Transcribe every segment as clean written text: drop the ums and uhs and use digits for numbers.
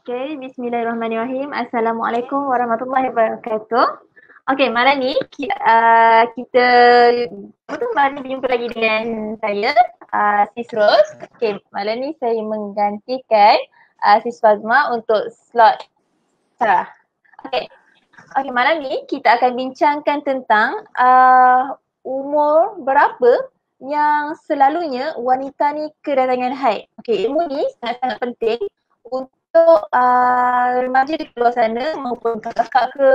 Okay, bismillahirrahmanirrahim. Assalamualaikum warahmatullahi wabarakatuh. Okay, malam ni kita malam ni berjumpa lagi dengan saya, Sis Ros. Okay, malam ni saya menggantikan Sis Fazma untuk slot Sarah. Okay. Okay, malam ni kita akan bincangkan tentang umur berapa yang selalunya wanita ni kedatangan haid. Okay, ilmu ni sangat-sangat penting untuk remaja di luar sana maupun kakak ke,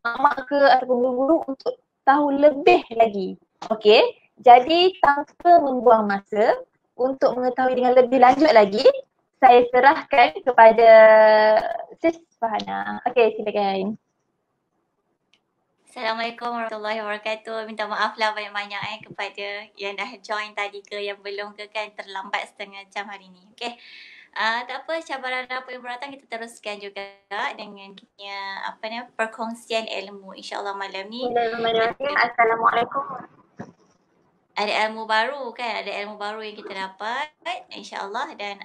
mak ke ataupun guru-guru untuk tahu lebih lagi. Okay, jadi tanpa membuang masa untuk mengetahui dengan lebih lanjut lagi, saya serahkan kepada Sis Fahana. Okay, silakan. Assalamualaikum warahmatullahi wabarakatuh. Minta maaf lah banyak-banyak kepada yang dah join tadi ke yang belum ke kan, terlambat setengah jam hari ni. Okay. Tak apa, cabaran apa yang beratang kita teruskan juga dengan kita perkongsian ilmu. InsyaAllah malam ni Assalamualaikum. ada ilmu baru kan, ada ilmu baru yang kita dapat insyaAllah dan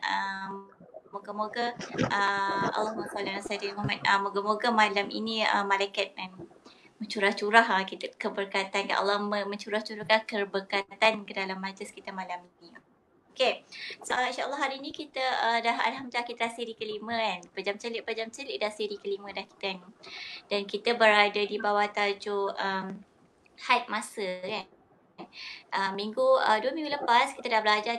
moga-moga Allahumma salli ala sayyidina Muhammad, moga-moga malam ini malaikat mencurah-curah kita keberkatan, Allah mencurah-curahkan keberkatan ke dalam majlis kita malam ini. Okay, so insyaAllah hari ni kita dah alhamdulillah kita siri kelima kan. Pejam celik dah siri kelima dah kita ni. Dan kita berada di bawah tajuk haid masa kan. 2 minggu lepas kita dah belajar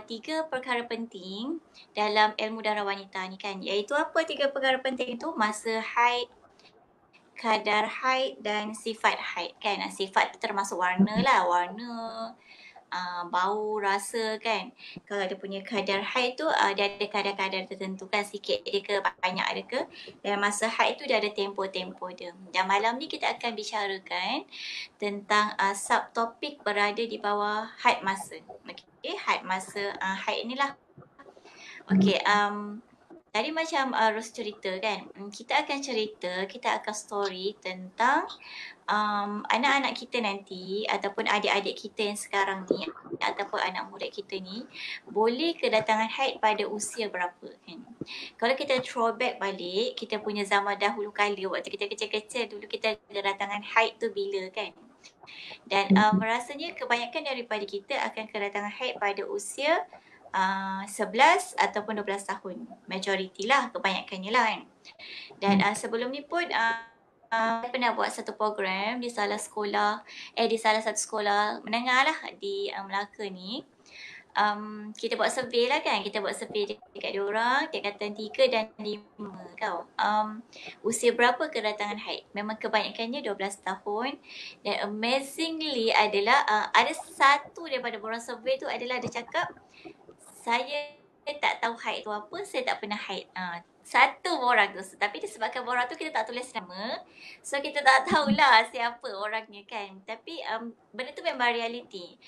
tiga perkara penting dalam ilmu darah wanita ni kan. Iaitu apa 3 perkara penting tu? Masa haid, kadar haid dan sifat haid kan. Sifat tu termasuk warna lah, warna, bau, rasa kan. Kalau dia punya kadar haid tu dia ada kadar-kadar tertentu kan, sikit dia ke banyak ada ke. Dan masa haid tu dia ada tempoh-tempoh dia. Dan malam ni kita akan bicarakan tentang subtopik berada di bawah haid masa. Okay, haid masa, haid ni lah. Okay, tadi macam Ros cerita kan, kita akan story tentang anak-anak kita nanti ataupun adik-adik kita yang sekarang ni ataupun anak murid kita ni boleh kedatangan haid pada usia berapa kan. Kalau kita throwback balik, kita punya zaman dahulu kala waktu kita kecil-kecil dulu, kita kedatangan haid tu bila kan. Dan rasanya kebanyakan daripada kita akan kedatangan haid pada usia 11 ataupun 12 tahun. Majoriti lah, kebanyakannya lah kan. Dan sebelum ni pun saya pernah buat satu program di salah satu sekolah menengah lah di Melaka ni. Kita buat survey lah kan. Kita buat survey dekat diorang, tingkatan 3 dan 5 tau. Usia berapa kedatangan haid? Memang kebanyakannya 12 tahun. Dan amazingly adalah ada satu daripada borang survey tu adalah dia cakap, saya tak tahu haid tu apa, saya tak pernah haid. Satu orang tu. Tapi disebabkan orang tu kita tak tulis nama, so kita tak tahulah siapa orangnya kan. Tapi benda tu memang realiti.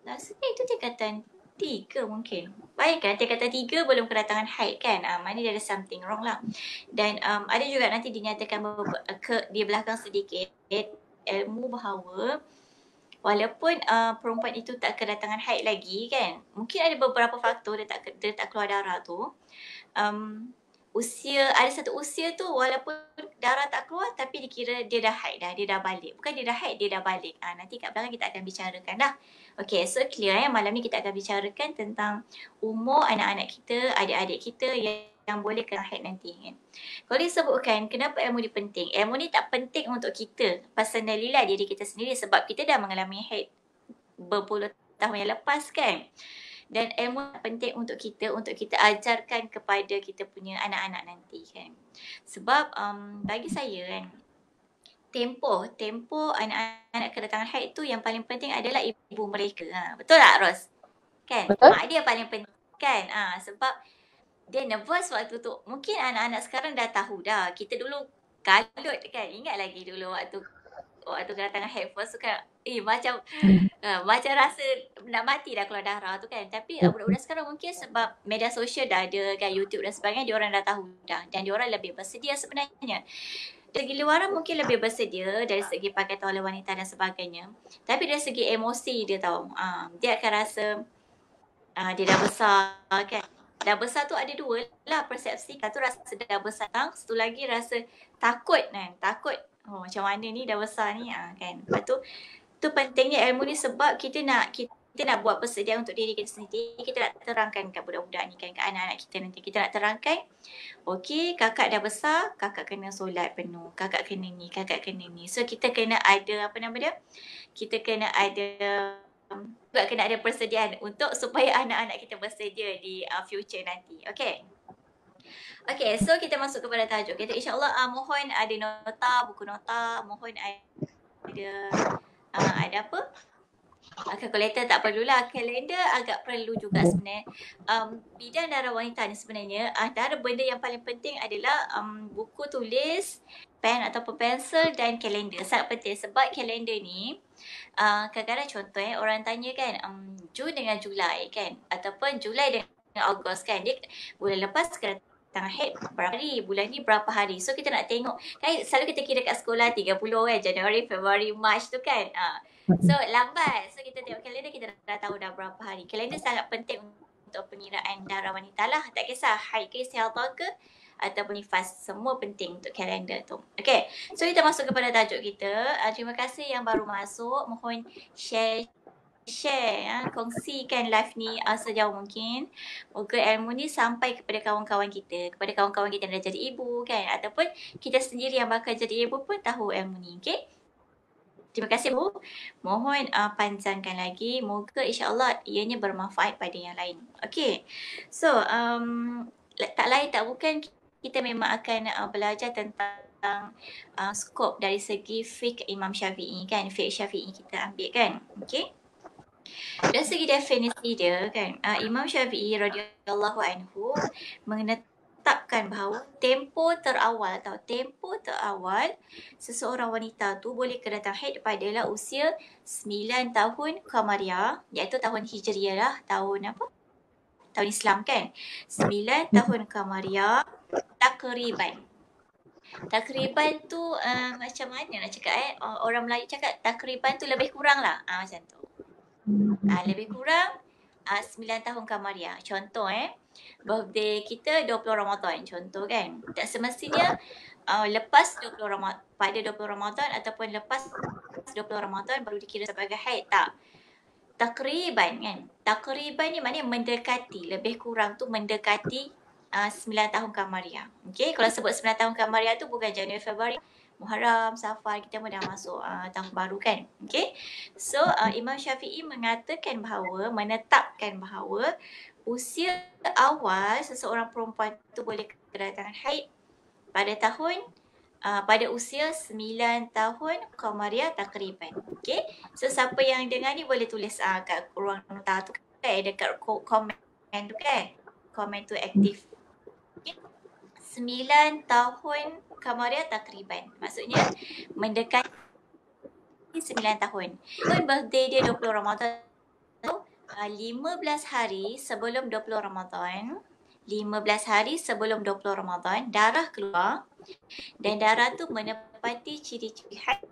Rasanya itu tingkatan 3 mungkin. Bayangkan tingkatan 3 belum kedatangan haid kan. Maknanya dia ada something wrong lah. Dan ada juga nanti dinyatakan di belakang sedikit ilmu bahawa walaupun perempuan itu tak kedatangan haid lagi kan, mungkin ada beberapa faktor dia tak keluar darah tu. Ada satu usia tu walaupun darah tak keluar tapi dikira dia dah haid dah, dia dah balik. Bukan dia dah haid, dia dah balik. Nanti kat belakang kita akan bicarakan dah. Okay, so clear malam ni kita akan bicarakan tentang umur anak-anak kita, adik-adik kita yang boleh kena haid nanti kan. Kalau disebutkan kenapa ilmu ni penting, ilmu ni tak penting untuk kita personally lah, diri kita sendiri, sebab kita dah mengalami haid berpuluh tahun yang lepas kan. Dan ilmu penting untuk kita ajarkan kepada kita punya anak-anak nanti kan. Sebab bagi saya kan, tempoh anak-anak kedatangan haid tu yang paling penting adalah ibu mereka. Betul tak Ros? Kan? Betul. Mak dia paling penting kan. Sebab dia nervous waktu tu. Mungkin anak-anak sekarang dah tahu dah. Kita dulu kalut kan. Ingat lagi dulu waktu kedatangan haid first tu kan. Macam rasa nak mati dah keluar darah tu kan. Tapi budak-budak sekarang mungkin sebab media sosial dah ada kan, YouTube dan sebagainya, diorang dah tahu dah. Dan diorang lebih bersedia sebenarnya. Dari segi luaran mungkin lebih bersedia dari segi pakaian oleh wanita dan sebagainya. Tapi dari segi emosi dia tahu. Dia akan rasa dia dah besar kan. dah besar tu ada dua lah persepsi. Satu rasa dah besar, satu lagi rasa takut kan. Takut, oh macam mana ni dah besar ni kan. Lepas tu pentingnya ilmu ni sebab kita nak buat persediaan untuk diri kita sendiri. Kita nak terangkan kat budak-budak ni kan, kat anak-anak kita nanti. Kita nak terangkan, okey kakak dah besar, kakak kena solat penuh, kakak kena ni, kakak kena ni. So kita kena ada apa nama dia? Kita kena ada juga kena ada persediaan untuk supaya anak-anak kita bersedia di future nanti. Okay. Okay, so kita masuk kepada tajuk. Kita insyaAllah mohon ada nota, buku nota, mohon ada apa? Kalkulator tak perlulah. Kalender agak perlu juga sebenarnya. Bidan darah wanita ni sebenarnya antara benda yang paling penting adalah buku tulis, pen ataupun pensel dan kalender. Sangat penting sebab kalender ni kadang-kadang contoh orang tanya kan Jun dengan Julai kan, ataupun Julai dengan Ogos kan, dia bulan lepas kena datang haid berapa hari, bulan ni berapa hari. So kita nak tengok kan, selalu kita kira kat sekolah 30 kan, Januari, Februari, March tu kan. So lambat. So kita tengok kalender, kita dah tahu dah berapa hari. Kalender sangat penting untuk pengiraan darah wanita lah. Tak kisah haid ke, istihadhah ke ataupun nifas, semua penting untuk kalender tu. Okay, so kita masuk kepada tajuk kita. Terima kasih yang baru masuk. Mohon share kongsikan live ni sejauh mungkin. Moga ilmu ni sampai kepada kawan-kawan kita, kepada kawan-kawan kita yang dah jadi ibu kan, ataupun kita sendiri yang bakal jadi ibu pun tahu ilmu ni. Okay, terima kasih Bu. Mohon panjangkan lagi. Moga insyaAllah ianya bermanfaat pada yang lain. Okay, so tak lain tak bukan, kita memang akan belajar tentang skop dari segi fiqh Imam Syafi'i kan, fiqh Syafi'i kita ambil kan. Okay, dari segi definisi dia kan, Imam Syafi'i radhiyallahu anhu menetapkan bahawa tempoh terawal seseorang wanita tu boleh kedatang haid padalah usia 9 tahun Qamariyah, iaitu tahun Hijriyah lah, tahun apa? Tahun Islam kan. 9 tahun Qamariyah takriban. Takriban tu macam mana nak cakap orang Melayu cakap takriban tu lebih kurang lah macam tu. Lebih kurang 9 tahun Qamariyah. Contoh birthday kita 20 Ramadan contoh kan. Tak semestinya lepas 20 Ramadan, pada 20 Ramadan ataupun lepas 20 Ramadan baru dikira sebagai haid, tak. Takriban kan. Takriban ni maknanya mendekati, lebih kurang tu mendekati 9 tahun Qamariyah. Okay, kalau sebut 9 tahun Qamariyah tu bukan Januari, Februari, Muharram, Safar, kita pun dah masuk tahun baru kan. Okay, so Imam Syafi'i menetapkan bahawa usia awal seseorang perempuan tu boleh kedatangan haid pada usia 9 tahun Qamariyah takriban. Okay, so siapa yang dengar ni boleh tulis kat ruang nota tu kan, dekat komen tu kan, komen tu aktif. 9 tahun Qamariyah takriban, maksudnya mendekati 9 tahun. Pun birthday dia 20 Ramadan tu 15 hari sebelum 20 Ramadan, 15 hari sebelum 20 Ramadan darah keluar, dan darah tu menepati ciri-ciri haid.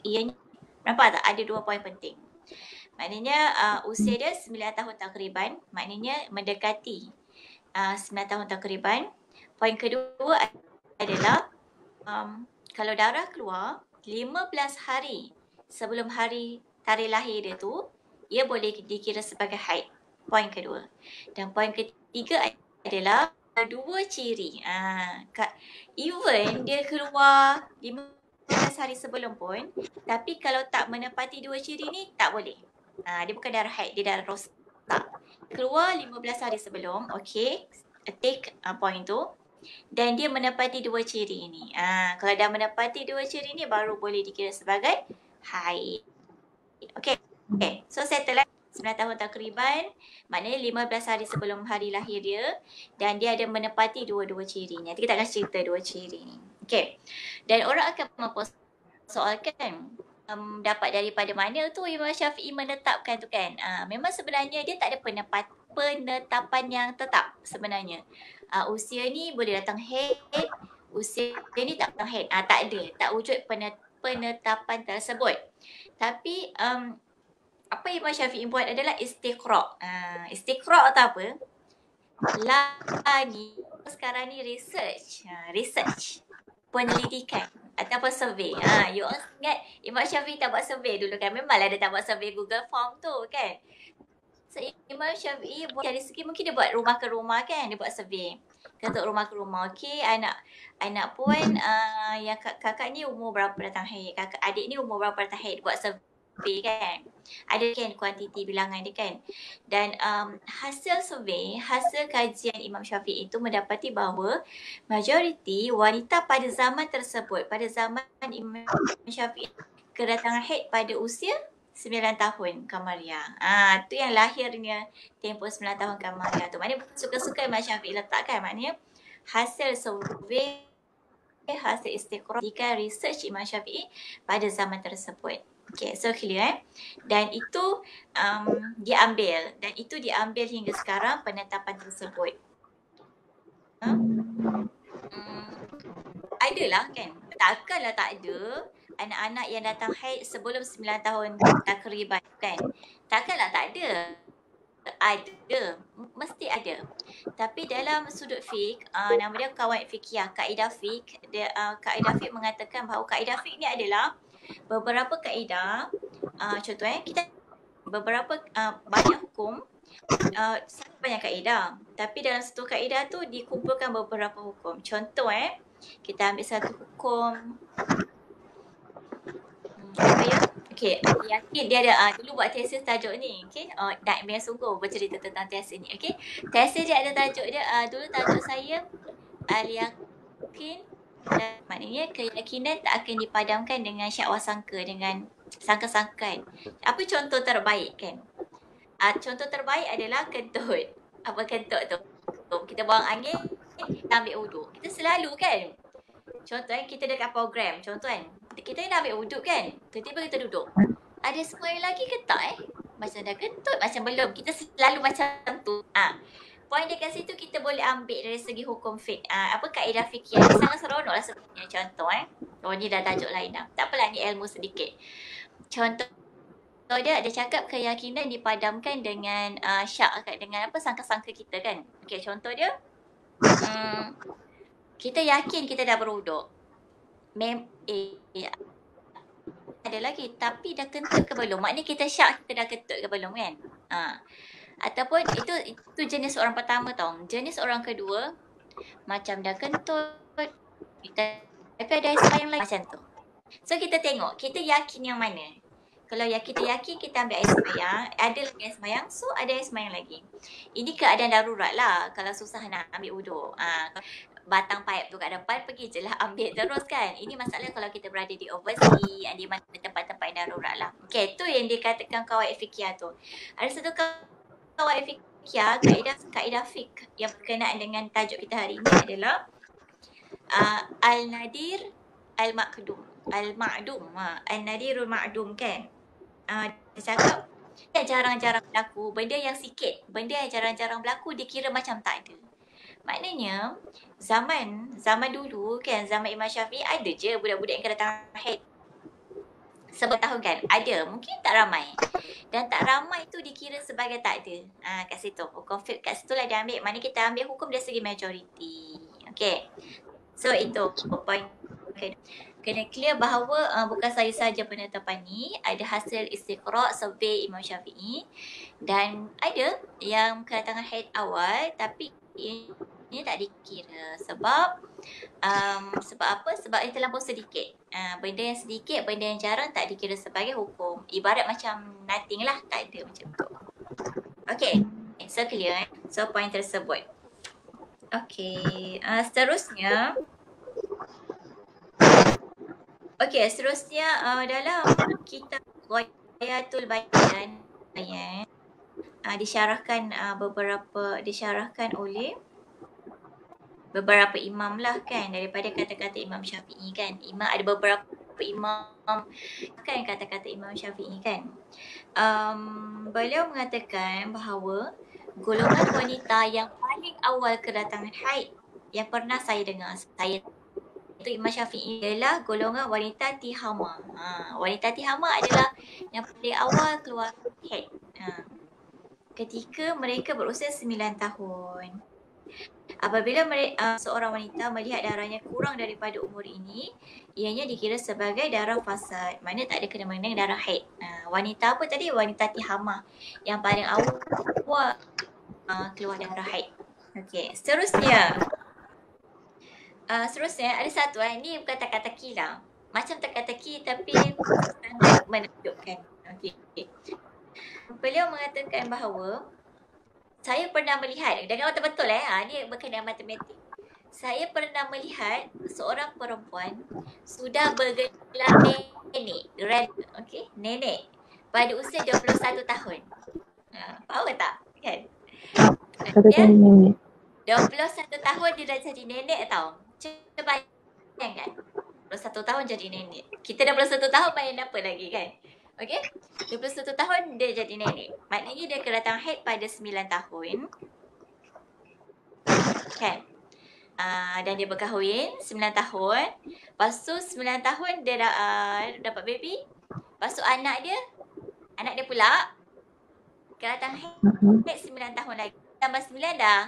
Ianya nampak tak, ada 2 poin penting. Maknanya usia dia 9 tahun takriban, maknanya mendekati 9 tahun takriban. Poin kedua adalah kalau darah keluar 15 hari sebelum hari tarikh lahir dia tu, ia boleh dikira sebagai haid. Poin kedua. Dan poin ketiga adalah 2 ciri. Even dia keluar 15 hari sebelum pun, tapi kalau tak menepati 2 ciri ni tak boleh. Dia bukan darah haid, dia darah rosak. Keluar 15 hari sebelum, okay, take point tu, dan dia menepati 2 ciri ni. Kalau dah menepati 2 ciri ni baru boleh dikira sebagai haid. Okay, so settle lah. 9 tahun takriban, maknanya 15 hari sebelum hari lahir dia, dan dia ada menepati 2 ciri ni. Nanti kita akan cerita 2 ciri ni. Okay, dan orang akan mempersoalkan dapat daripada mana tu Imam Syafi'i menetapkan tu kan. Memang sebenarnya dia tak ada penetapan yang tetap sebenarnya. Usia ni boleh datang haid, usia ni tak datang haid. Tak ada, tak wujud penetapan tersebut. Tapi apa Imam Syafi'i buat adalah istiqra'. Istiqra' atau apa? Ni sekarang ni research. Research. Penyelidikan ataupun survey. You all ingat Imam Syafi'i tak buat survey dulu kan? Memanglah dia tak buat survey Google Form tu kan? So Imam Syafi'i buat dari segi mungkin dia buat rumah ke rumah kan? Dia buat survey. Ketuk rumah ke rumah. Okey, anak puan yang kakak ni umur berapa datang haid? Kakak adik ni umur berapa datang haid? Buat survey kan? Ada kan kuantiti bilangan dia kan? Dan hasil survey, hasil kajian Imam Syafi'i itu mendapati bahawa majoriti wanita pada zaman tersebut, pada zaman Imam Syafi'i kedatangan haid pada usia 9 tahun Kamaria. Tu yang lahirnya tempoh 9 tahun Kamaria tu. Maknanya bukan suka-suka Imam Syafi'i letakkan. Maknanya hasil survey, hasil istiqra' jika research Imam Syafi'i pada zaman tersebut. Okay, so clear Dan itu diambil. Dan itu diambil hingga sekarang penetapan tersebut. Adalah kan? Takkanlah tak ada anak-anak yang datang haid sebelum 9 tahun takriban kan? Takkanlah tak ada. Ada. Mesti ada. Tapi dalam sudut fiqh, nama dia kawaid fiqhiyah, kaedah fiqh. Kaedah fiqh mengatakan bahawa kaedah fiqh ni adalah beberapa kaedah. Contoh kita beberapa banyak hukum, sangat banyak kaedah. Tapi dalam satu kaedah tu dikumpulkan beberapa hukum. Contoh kita ambil satu hukum apa ya? Okay, yakin dia ada dulu buat tesis tajuk ni. Okay, nak biar sungguh bercerita tentang tesis ni. Okay, tesis dia ada tajuk dia, dulu tajuk saya al-yakin, maknanya keyakinan tak akan dipadamkan dengan syak wasangka, dengan sangka-sangkaan. Apa contoh terbaik kan? Contoh terbaik adalah kentut. Apa kentut tu? Kita buang angin, kita ambil uduk. Kita selalu kan? Contoh kita dekat program, contoh kan, kita nak ambil uduk kan, tiba-tiba kita duduk. Ada semua yang lagi ke tak Macam dah kentut, macam belum. Kita selalu macam tu. Poin dia kat situ kita boleh ambil dari segi hukum fiqh. Apa kaedah fikir yang sangat seronok lah sebenarnya. Contoh ni dah tajuk lain dah. Tak apalah, ni ilmu sedikit. Contoh dia cakap keyakinan dipadamkan dengan syak, dengan apa, sangka-sangka kita kan. Okay, contoh dia kita yakin kita dah beruduk. Ada lagi, tapi dah kentut ke belum? Maknanya kita syak kita dah kentut ke belum kan? Ataupun itu jenis orang pertama tau. Jenis orang kedua, macam dah kentut, tapi ada air lain macam tu. So kita tengok, kita yakin yang mana. Kalau kita yakin, kita ambil air semayang. Ada lagi air semayang, so ada air semayang lagi. Ini keadaan darurat lah. Kalau susah nak ambil uduk, batang paip tu kat depan, pergi je lah ambil terus kan. Ini masalah kalau kita berada di overseas, di mana tempat-tempat yang darurat lah. Okay, tu yang dikatakan kawaid fiqhiyah tu. Ada satu kawaid fiqhiyah, kaedah fiqh yang berkenaan dengan tajuk kita hari ini adalah al-nadir al-ma'dum. Al-ma'dum, al-nadirul ma'dum kan. Dia cakap yang jarang-jarang berlaku, benda yang sikit, benda yang jarang-jarang berlaku dikira macam tak ada. Maknanya zaman dulu kan, zaman Imam Syafi'i ada je budak-budak yang kedatangan haid 11 tahun kan. Ada, mungkin tak ramai. Dan tak ramai tu dikira sebagai tak ada. Kat situ, hukum fiqh kat situ lah dia ambil. Mana kita ambil hukum dari segi majoriti. Okay, so itu point. Okay. Kena clear bahawa bukan saya saja penetapan ni, ada hasil istiqra' survey Imam Syafi'i, dan ada yang kedatangan haid awal tapi ini tak dikira. Sebab apa? Sebab ini terlampau sedikit. Benda yang sedikit, benda yang jarang tak dikira sebagai hukum. Ibarat macam nothing lah, tak ada macam tu. Okay, so clear So point tersebut. Okay, seterusnya. Okay, seterusnya dalam kitab Ghayatul Bayan disyarahkan oleh beberapa imam lah kan, daripada kata-kata Imam Syafi'i kan. Ada beberapa imam kan kata-kata Imam Syafi'i kan. Beliau mengatakan bahawa golongan wanita yang paling awal kedatangan haid yang pernah saya dengar, saya Imam Syafi'i adalah golongan wanita tihama. Wanita tihama adalah yang paling awal keluar haid. Ketika mereka berusia 9 tahun. Apabila seorang wanita melihat darahnya kurang daripada umur ini, ianya dikira sebagai darah fasad. Mana tak ada kena-mengena dengan darah haid. Wanita apa tadi? Wanita tihama. Yang paling awal keluar darah haid. Okey, seterusnya. Seterusnya ada satu ni bukan teka-teki lah. Macam teka-teki tapi sangat menunjukkan. Okey. Beliau mengatakan bahawa saya pernah melihat, dengan betul-betul ni berkenaan matematik. Saya pernah melihat seorang perempuan sudah bergelar nenek, okey, nenek pada usia 21 tahun. Power tak? Kan? Dia 21 tahun dia dah jadi nenek tau. Cuba bayangkan. 21 tahun jadi nenek. Kita dah 21 tahun bayang apa lagi kan? Okey? 21 tahun dia jadi nenek. Maknanya dia kedatang haid pada 9 tahun. Kan? Dan dia berkahwin 9 tahun. Lepas tu 9 tahun dia dah dapat baby. Lepas tu anak dia pula kedatang haid 9 tahun lagi. Tambah 9 dah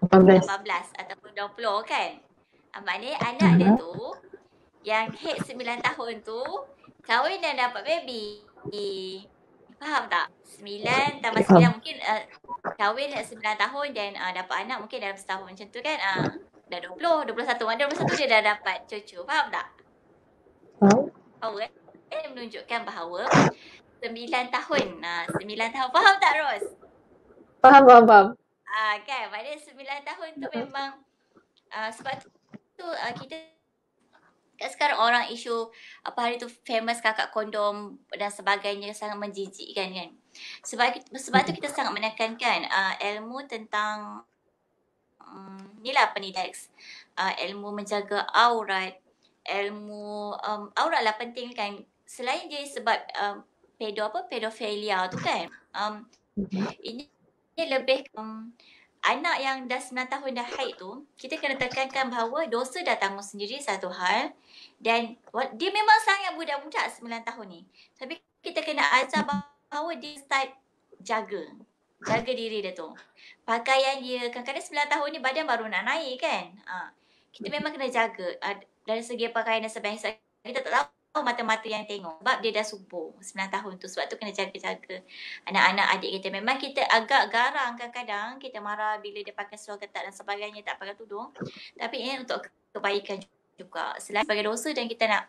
18 ataupun 20 kan. Maknanya anak dia tu yang haid 9 tahun tu kahwin dan dapat baby. Faham tak? 9 tambah 9 mungkin kahwin 9 tahun dan dapat anak mungkin dalam setahun macam tu kan. Dah 21 dia dah dapat cucu. Faham tak? Faham kan? Dia menunjukkan bahawa 9 tahun. 9 tahun. Faham tak Ros? Faham. Kan, maknanya 9 tahun tu memang sebab tu kita kan sekarang orang isu apa hari tu famous kakak kondom dan sebagainya sangat menjijikkan kan. Sebab tu kita sangat menekankan ilmu tentang inilah apa ni Dex. Ilmu menjaga aurat, ilmu aurat lah penting kan. Selain dia sebab pedofilia tu kan. Ini lebih anak yang dah 9 tahun dah haid tu, kita kena tekankan bahawa dosa dah tanggung sendiri satu hal dan dia memang sangat budak-budak 9 tahun ni. Tapi kita kena ajar bahawa dia start jaga diri dia tu. Pakaian dia, kadang-kadang 9 tahun ni badan baru nak naik kan. Kita memang kena jaga dari segi pakaian dan sebagainya. Kita tak tahu mata-mata yang tengok sebab dia dah subur 9 tahun tu. Sebab tu kena jaga-jaga anak-anak adik kita. Memang kita agak garang kadang-kadang kita marah bila dia pakai seluar ketat dan sebagainya, tak pakai tudung. Tapi ini untuk kebaikan juga. Selain sebagai dosa dan kita nak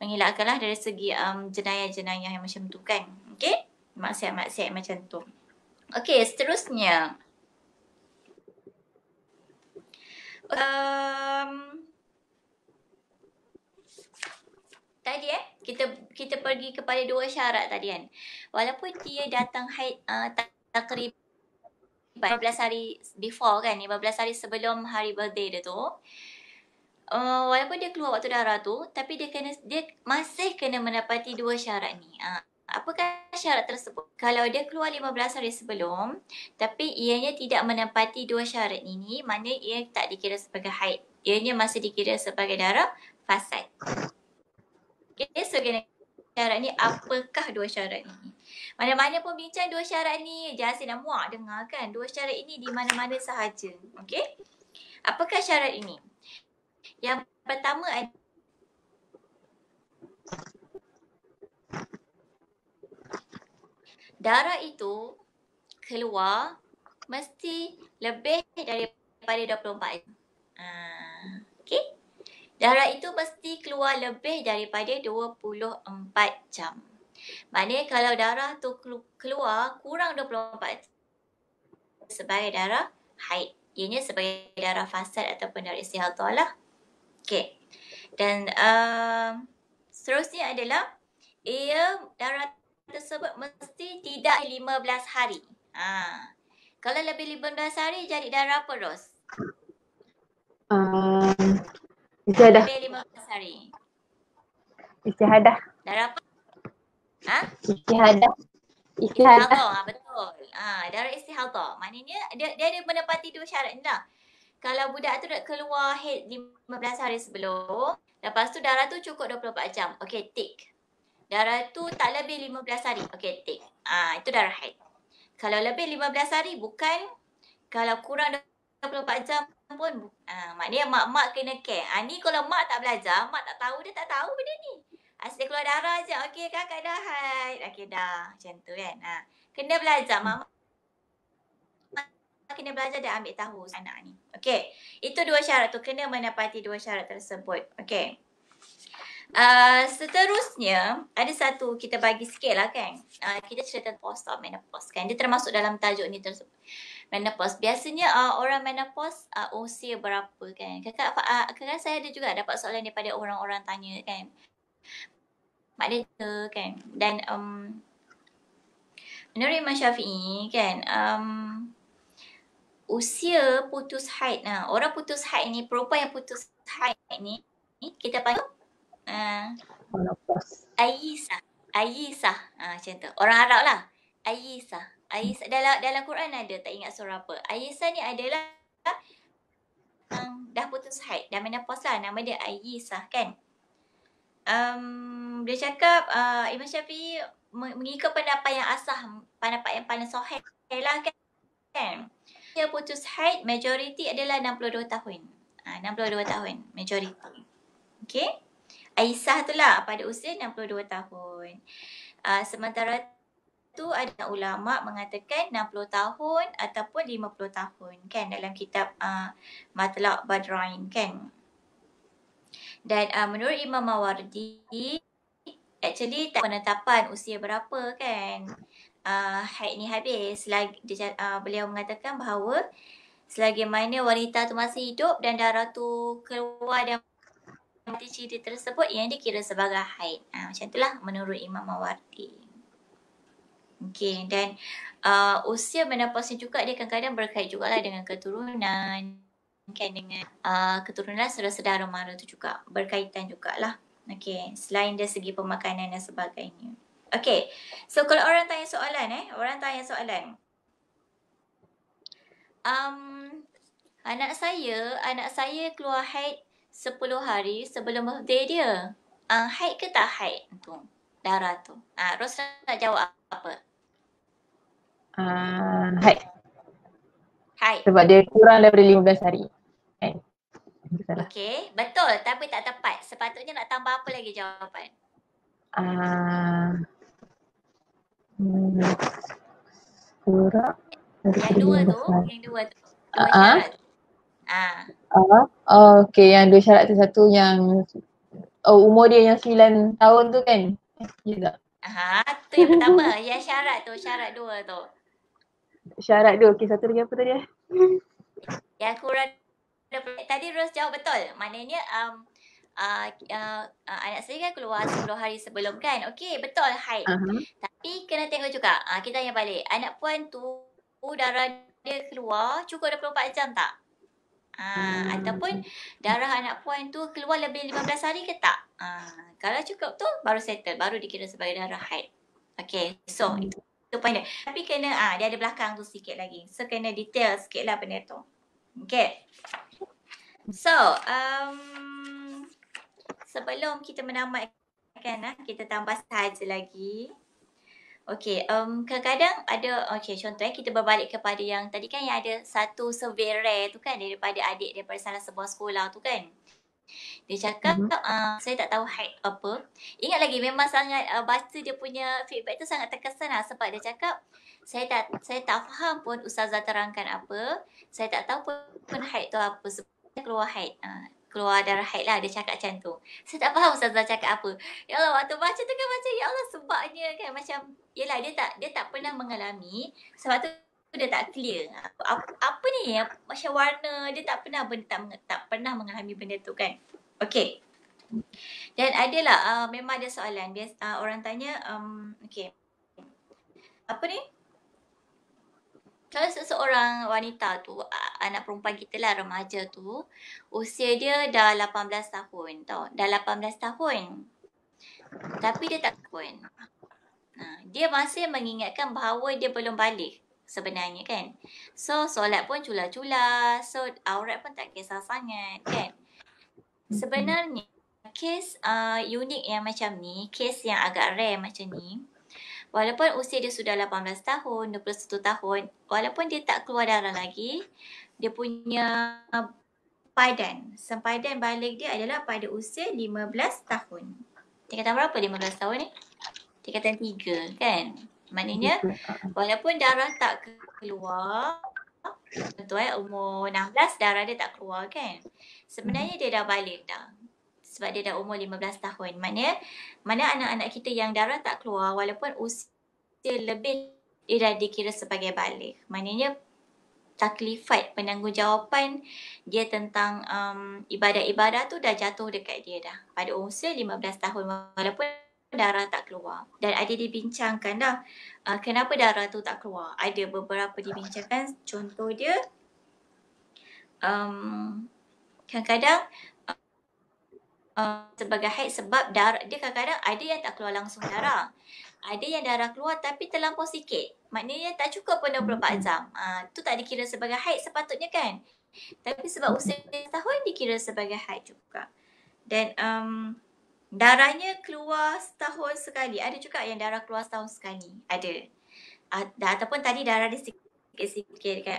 mengelakkanlah dari segi jenayah-jenayah yang macam tu kan. Okey? Maksiat-maksiat macam tu. Okey, seterusnya. Tadi kita pergi kepada 2 syarat tadi kan. Walaupun dia datang haid takriban 15 hari before kan, 15 hari sebelum hari birthday dia tu. Walaupun dia keluar waktu darah tu, tapi dia masih kena menepati 2 syarat ni. Apakah syarat tersebut? Kalau dia keluar 15 hari sebelum, tapi ianya tidak menepati 2 syarat ini, maknanya ia tak dikira sebagai haid. Ianya masih dikira sebagai darah fasad. Okay, so syarat ni apakah 2 syarat ni? Mana-mana pun bincang 2 syarat ni, Jasin dah muak dengar kan? 2 syarat ini di mana-mana sahaja. Okay? Apakah syarat ini? Yang pertama darah itu keluar mesti lebih daripada 24 jam. Okay? Darah itu mesti keluar lebih daripada 24 jam. Maknanya kalau darah tu keluar kurang 24 jam sebagai darah haid. Ianya sebagai darah fasad ataupun darah istihadah lah. Okay. Dan seterusnya adalah darah tersebut mesti tidak 15 hari. Kalau lebih 15 hari jadi darah apa Ros? Istihadah. Lebih 15 hari. Istihadah. Darah apa? Istihadah. Istihadah, betul. Darah istihadah. Maknanya dia ada menepati 2 syarat ni lah. kalau budak tu nak keluar head 15 hari sebelum, lepas tu darah tu cukup 24 jam. Okay, tick. Darah tu tak lebih 15 hari. Okay, tick. Itu darah haid. Kalau lebih 15 hari bukan, kalau kurang 24 jam pun, maknanya mak-mak kena care. Ni kalau mak tak belajar, mak tak tahu, dia tak tahu benda ni. Asyik keluar darah je. Okay, kakak dah haid. Okay, dah. Macam tu kan. Kena belajar. Mak kena belajar dan ambil tahu anak ni. Okay. Itu 2 syarat tu. Kena menepati 2 syarat tersebut. Okay. Seterusnya, ada satu kita bagi sikit lah kan. Kita cerita post-op menopause kan. Dia termasuk dalam tajuk ni tersebut. Menopause. Biasanya orang menopause usia berapa kan. Kakak saya ada juga dapat soalan daripada orang-orang tanya kan. Mak dia kan. Dan menurut Imam Syafi'i kan, usia putus haid. Orang putus haid ni, perempuan yang putus haid ni, kita panggil Ayisah. Macam tu. Orang Arab lah. Ayisah. Dalam Quran ada, tak ingat surah apa. Ayisah ni adalah dah putus haid, dah menopause lah. Nama dia Ayisah kan. Dia cakap Imam Syafi'i mengikut pendapat yang asah, pendapat yang paling sahih lah kan. Dia putus haid majoriti adalah 62 tahun. 62 tahun majoriti. Okay. Aisyah tu lah pada usia 62 tahun. Sementara tu ada ulama mengatakan 60 tahun ataupun 50 tahun kan dalam kitab Matlaq Badrain kan. Dan menurut Imam Mawardi, actually tak penetapan usia berapa kan haid ni habis. Beliau mengatakan bahawa selagi mana wanita tu masih hidup dan darah tu keluar dan ciri tersebut yang dikira sebagai haid. Macam itulah menurut Imam Mawardi. Okay, dan usia menopause juga dia kadang-kadang berkait jugalah dengan keturunan. Kan dengan keturunan saudara-saudara mara tu juga berkaitan jugalah. Okay, selain dari segi pemakanan dan sebagainya. Okay, so kalau orang tanya soalan anak saya keluar haid 10 hari sebelum birthday dia. Haid ke tak haid tu? Darah tu. Ros nak jawab apa? Haid. Sebab dia kurang daripada 15 hari. Okey, betul tapi tak tepat. Sepatutnya nak tambah apa lagi jawapan? Kurang. Yang dua tu. Dua syarat. Okey, yang 2 syarat tu, satu yang umur dia yang 9 tahun tu kan? Ya tak? Tu yang pertama. Yang syarat 2 tu. Syarat 2. Okey, satu lagi apa tadi? Yang kurang tadi Ros jawab betul. Maknanya anak saya kan keluar 10 hari sebelum kan. Okey, betul haid. Tapi kena tengok juga. Kita tanya balik. Anak puan tu darah dia keluar cukup 24 jam tak? Ataupun darah anak puan tu keluar lebih 15 hari ke tak? Kalau cukup tu baru settle, baru dikira sebagai darah haid. Okay, so itu point dia. Tapi kena dia ada belakang tu sikit lagi. So kena detail sikit lah benda tu. Okay. So sebelum kita menamatkan kita tambah sahaja lagi. Okay, kadang-kadang ada, contohnya kita berbalik kepada yang tadi kan yang ada satu survey rare tu kan daripada adik daripada salah sebuah sekolah tu kan. Dia cakap, saya tak tahu haid apa. Ingat lagi memang sangat baca dia punya feedback tu sangat terkesan lah sebab dia cakap, saya tak faham pun ustazah terangkan apa. Saya tak tahu pun haid tu apa. Sebab keluar haid. Keluar darah haid lah, dia cakap macam tu. Saya tak faham ustazah cakap apa. Ya Allah, waktu baca tu kan macam, ya Allah sebabnya kan macam, yelah dia tak pernah mengalami, sebab tu dia tak clear. Apa ni macam warna, dia tak pernah mengalami benda tu kan. Okay. Dan adalah, memang ada soalan. Orang tanya, okay. Apa ni? Kalau seseorang wanita tu, anak perempuan kita lah, remaja tu, usia dia dah 18 tahun tau. Dah 18 tahun. Tapi dia tak kahwin. Dia masih mengingatkan bahawa dia belum balik. sebenarnya kan. So solat pun cula-cula, so aurat pun tak kisah sangat kan. Sebenarnya kes unik yang macam ni, kes yang agak rare macam ni, walaupun usia dia sudah 18 tahun, 21 tahun, walaupun dia tak keluar darah lagi, dia punya sempadan balik dia adalah pada usia 15 tahun. Tingkatan berapa 15 tahun ni? Tingkatan 3 kan? Maknanya walaupun darah tak keluar, contoh umur 16 darah dia tak keluar kan? Sebenarnya dia dah balik dah. Sebab dia dah umur 15 tahun. Mana anak-anak kita yang darah tak keluar walaupun usia lebih, dia dah dikira sebagai balik. Maknanya taklifat penanggungjawatan dia tentang ibadah-ibadah tu dah jatuh dekat dia dah pada usia 15 tahun walaupun darah tak keluar. Dan ada dibincangkan dah kenapa darah tu tak keluar. Ada beberapa dibincangkan, contoh dia kadang-kadang sebagai haid sebab darah dia, kadang-kadang ada yang tak keluar langsung darah. Ada yang darah keluar tapi terlampau sikit. Maknanya tak cukup pun 24 jam. Tu tak dikira sebagai haid sepatutnya kan. Tapi sebab usia tahun dikira sebagai haid juga. Dan darahnya keluar setahun sekali. Ada juga yang darah keluar setahun sekali. Ada. Ataupun tadi darah dia sikit-sikit kan.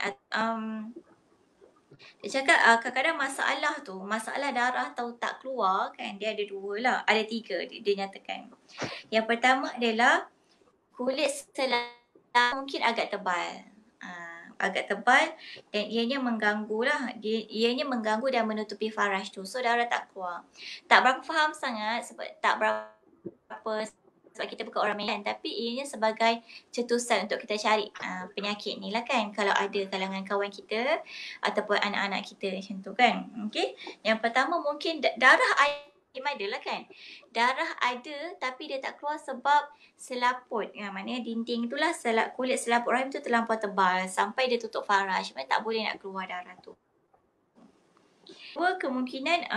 Dia cakap kadang-kadang masalah darah atau tak keluar kan, dia ada 2 lah. Ada 3 dia nyatakan. Yang pertama adalah kulit selam mungkin agak tebal. Agak tebal dan ianya mengganggu lah. Ianya mengganggu dan menutupi faraj tu. So darah tak keluar. Tak berapa faham sangat sebab tak berapa sebab kita bukan orang Medan, tapi ianya sebagai cetusan untuk kita cari penyakit ni lah kan, kalau ada kalangan kawan kita ataupun anak-anak kita macam tu kan. Okay. Yang pertama mungkin darah ada lah kan. Darah ada tapi dia tak keluar sebab selaput. Maknanya dinding tu lah, kulit selaput rahim tu terlampau tebal sampai dia tutup faraj. Maknanya tak boleh nak keluar darah tu. Dua kemungkinan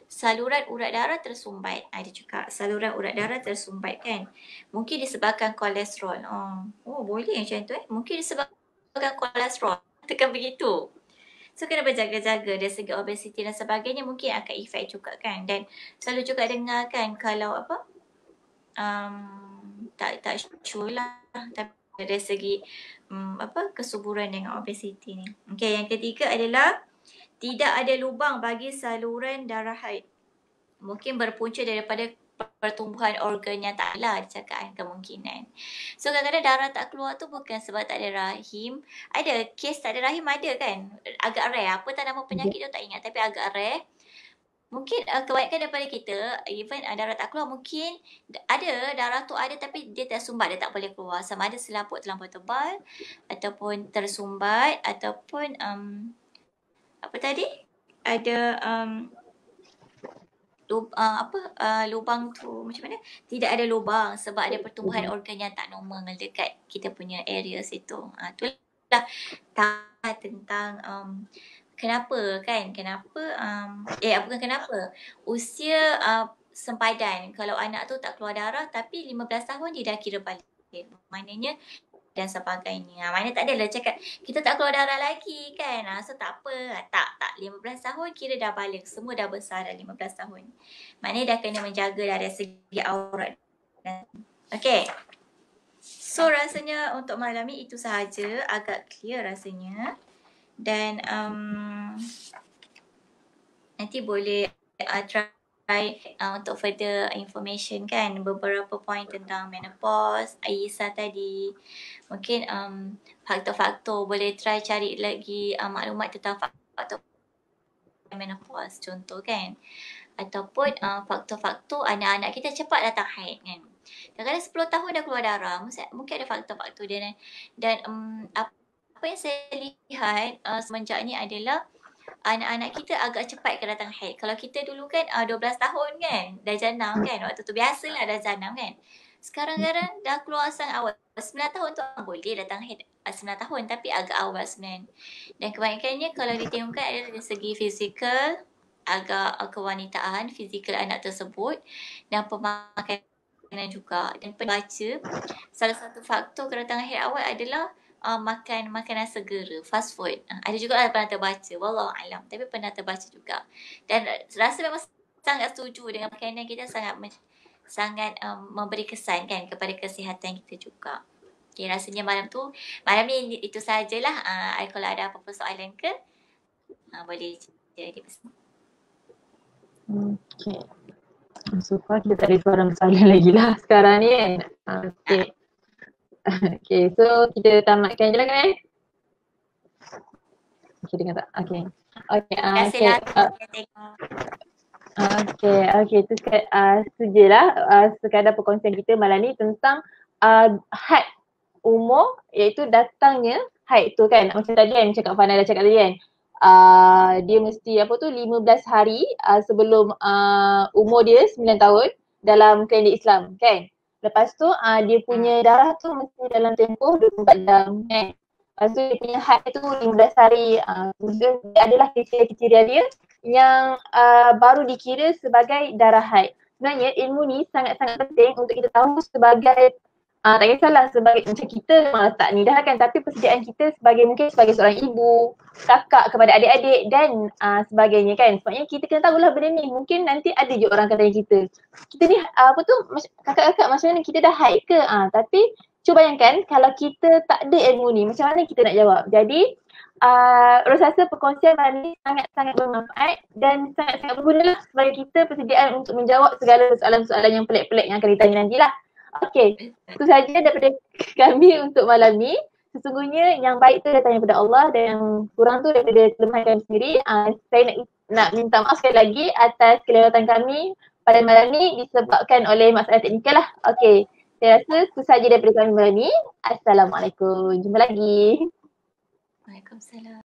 saluran urat darah tersumbat. Ada juga saluran urat darah tersumbat kan. Mungkin disebabkan kolesterol. Boleh macam tu Mungkin disebabkan kolesterol. Tekan begitu. So kena berjaga-jaga dari segi obesiti dan sebagainya, mungkin akan efek juga kan. Dan selalu juga dengar kan kalau tak sure lah. Tapi dari segi kesuburan dengan obesiti ni. Okay, yang ketiga adalah tidak ada lubang bagi saluran darah haid. Mungkin berpunca daripada pertumbuhan organ yang tak lah dicakapkan kemungkinan. So kadang-kadang darah tak keluar tu bukan sebab tak ada rahim. Ada kes tak ada rahim ada kan. Agak rare. Apa tak nama penyakit tu tak ingat tapi agak rare. Mungkin kebanyakan daripada kita, even darah tak keluar, mungkin ada darah tu ada tapi dia tersumbat, dia tak boleh keluar. Sama ada selaput terlampau tebal ataupun tersumbat ataupun apa tadi? Ada lubang tu macam mana? Tidak ada lubang sebab ada pertumbuhan organ yang tak normal dekat kita punya area situ. Itulah tentang kenapa kan? Bukan kenapa. Usia sempadan kalau anak tu tak keluar darah tapi 15 tahun dia dah kira balik. Maknanya dan sebagainya. Mana tak adalah cakap kita tak keluar darah lagi kan. So tak apa. Tak 15 tahun kira dah balik. Semua dah besar dah 15 tahun. Maknanya dah kena menjaga dari segi aurat. Okay. So rasanya untuk malam ni itu sahaja. Agak clear rasanya. Dan nanti boleh try untuk further information kan, beberapa point tentang menopause, Aisyah tadi. Mungkin faktor-faktor boleh try cari lagi maklumat tentang faktor menopause contoh kan. Ataupun faktor-faktor anak-anak kita cepat datang haid kan. Kadang-kadang 10 tahun dah keluar darah, mungkin ada faktor-faktor dia. Dan apa yang saya lihat semenjak ni adalah anak-anak kita agak cepat ke datang haid. Kalau kita dulu kan 12 tahun kan dah janam kan. Waktu tu biasalah dah janam kan. Sekarang dah keluar sang awal. 9 tahun tu boleh datang haid 9 tahun tapi agak awal sebenarnya. Dan kebanyakannya kalau ditengokkan adalah dari segi fizikal, agak kewanitaan, fizikal anak tersebut dan pemakanan juga. Dan pembaca salah satu faktor kedatangan haid awal adalah makan makanan segera, fast food. Ada juga pernah terbaca, wallahu alam, tapi pernah terbaca juga. Dan rasa memang sangat setuju dengan makanan kita, sangat memberi kesan kan kepada kesihatan kita juga. Okay, rasanya malam ni itu sajalah. Kalau ada apa-apa soalan ke, boleh jadi pesan. Okay. So far kita tak ada soalan lagi lah sekarang ni kan. Okay. Okay, so kita tamatkan je lah kan. Okay, dengar tak? Okay. Okay, Terima kasih lah yang tengok. Okay, tu je lah sekadar perkongsian kita malam ni tentang had umur, iaitu datangnya haid tu kan. Macam tadi kan cakap Fana dah cakap tadi kan. Dia mesti 15 hari sebelum umur dia 9 tahun dalam kalender Islam kan. Lepas tu dia punya darah tu mesti dalam tempoh 24 jam kan. Lepas tu dia punya haid tu 15 hari. Dia adalah kriteria dia yang baru dikira sebagai darah haid. Sebenarnya ilmu ni sangat-sangat penting untuk kita tahu sebagai tak kisahlah sebagai macam kita memang letak ni dah kan, tapi persediaan kita mungkin sebagai seorang ibu, kakak kepada adik-adik dan sebagainya kan. Sebabnya kita kena tahulah benda ni. Mungkin nanti ada je orang kata kita ni kakak-kakak macam mana kita dah haid ke? Tapi cuba bayangkan kalau kita tak ada ilmu ni, macam mana kita nak jawab? Jadi rasa perkongsian malam ni sangat-sangat bermanfaat dan sangat-sangat berguna lah sebagai kita persediaan untuk menjawab segala soalan-soalan yang pelik-pelik yang akan ditanya nantilah. Okey, itu saja daripada kami untuk malam ni. Sesungguhnya yang baik tu datang daripada Allah dan yang kurang tu daripada kelemahan kami sendiri. Saya nak minta maaf sekali lagi atas kelewatan kami pada malam ni disebabkan oleh masalah teknikal lah. Okey, saya rasa itu saja daripada kami malam ni. Assalamualaikum. Jumpa lagi. Waalaikumsalam.